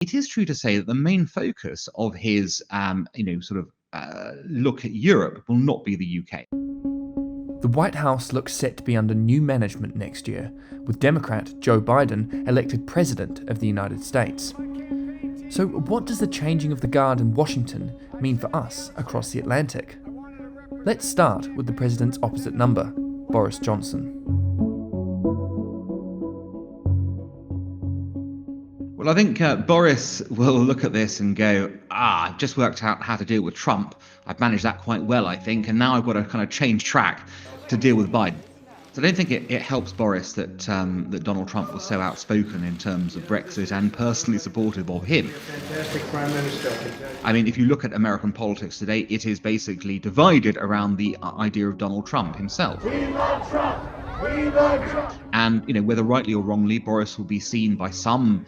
It is true to say that the main focus of his, look at Europe will not be the UK. The White House looks set to be under new management next year, with Democrat Joe Biden elected President of the United States. So what does the changing of the guard in Washington mean for us across the Atlantic? Let's start with the President's opposite number, Boris Johnson. Well, I think Boris will look at this and go, I've just worked out how to deal with Trump. I've managed that quite well, I think, and now I've got to kind of change track to deal with Biden. So I don't think it helps Boris that Donald Trump was so outspoken in terms of Brexit and personally supportive of him. Fantastic Prime Minister. I mean, if you look at American politics today, it is basically divided around the idea of Donald Trump himself. We love Trump. We love Trump. And, whether rightly or wrongly, Boris will be seen by some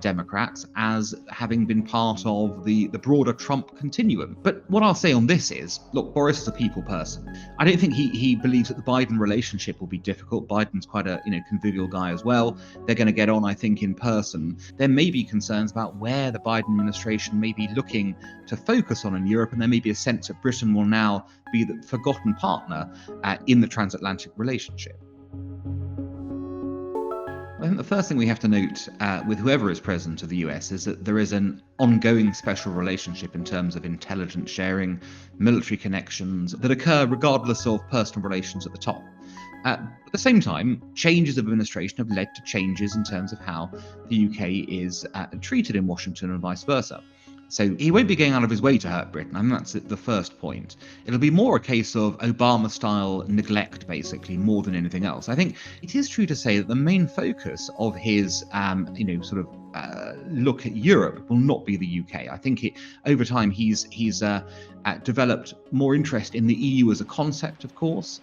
Democrats as having been part of the broader Trump continuum. But what I'll say on this is, look, Boris is a people person. I don't think he believes that the Biden relationship will be difficult. Biden's quite a convivial guy as well. They're going to get on, I think, in person. There may be concerns about where the Biden administration may be looking to focus on in Europe, and there may be a sense that Britain will now be the forgotten partner in the transatlantic relationship. I think the first thing we have to note with whoever is president of the US is that there is an ongoing special relationship in terms of intelligence sharing, military connections that occur regardless of personal relations at the top. At the same time, changes of administration have led to changes in terms of how the UK is treated in Washington and vice versa. So he won't be going out of his way to hurt Britain, and that's the first point. It'll be more a case of Obama-style neglect, basically, more than anything else. I think it is true to say that the main focus of his, look at Europe will not be the UK. I think over time he's developed more interest in the EU as a concept, of course.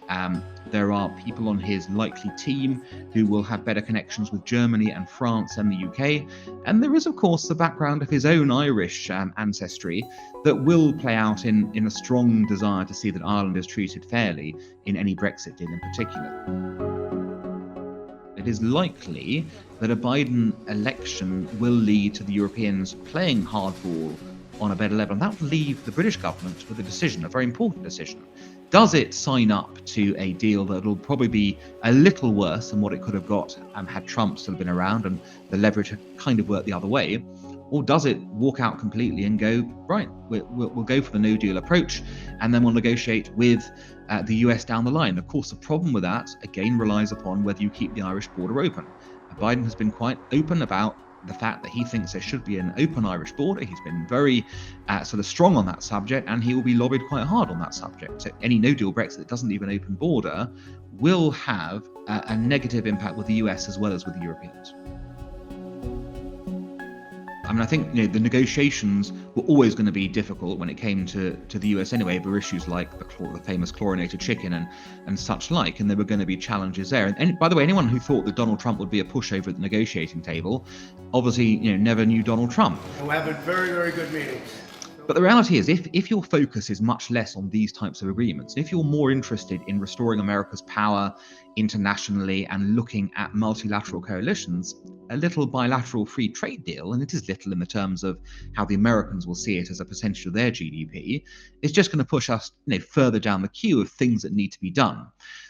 There are people on his likely team who will have better connections with Germany and France and the UK. And there is, of course, the background of his own Irish ancestry that will play out in a strong desire to see that Ireland is treated fairly in any Brexit deal in particular. It is likely that a Biden election will lead to the Europeans playing hardball on a better level. And that will leave the British government with a decision, a very important decision. Does it sign up to a deal that will probably be a little worse than what it could have got had Trump still been around and the leverage had kind of worked the other way? Or does it walk out completely and go, right, we'll go for the no deal approach, and then we'll negotiate with the US down the line? Of course, the problem with that, again, relies upon whether you keep the Irish border open. Biden has been quite open about the fact that he thinks there should be an open Irish border. He's been very strong on that subject, and he will be lobbied quite hard on that subject. So any no-deal Brexit that doesn't leave an open border will have a negative impact with the US as well as with the Europeans. I mean, I think the negotiations were always going to be difficult when it came to the US anyway, over issues like the famous chlorinated chicken and such like, and there were going to be challenges there. And by the way, anyone who thought that Donald Trump would be a pushover at the negotiating table, obviously never knew Donald Trump. We're having very, very good meetings. But the reality is, if your focus is much less on these types of agreements, if you're more interested in restoring America's power internationally and looking at multilateral coalitions, a little bilateral free trade deal, and it is little in the terms of how the Americans will see it as a percentage of their GDP, is just going to push us further down the queue of things that need to be done.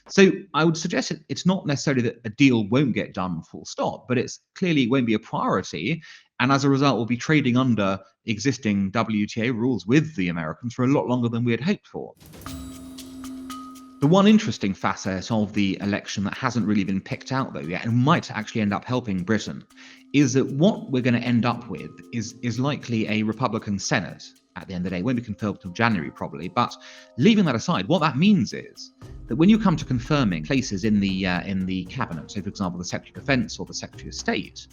So I would suggest it's not necessarily that a deal won't get done full stop, but it's clearly won't be a priority. And as a result, we'll be trading under existing WTO rules with the Americans for a lot longer than we had hoped for. The one interesting facet of the election that hasn't really been picked out though yet, and might actually end up helping Britain, is that what we're going to end up with is likely a Republican Senate at the end of the day. It won't be confirmed until January probably, but leaving that aside, what that means is that when you come to confirming places in the cabinet, so for example the Secretary of Defense or the Secretary of State,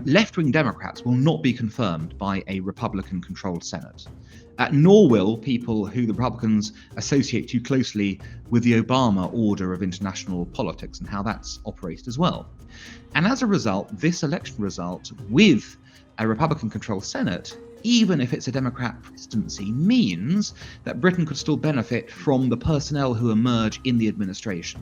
left-wing Democrats will not be confirmed by a Republican-controlled Senate, nor will people who the Republicans associate too closely with the Obama order of international politics and how that's operated as well. And as a result, this election result with a Republican-controlled Senate, even if it's a Democrat presidency, means that Britain could still benefit from the personnel who emerge in the administration.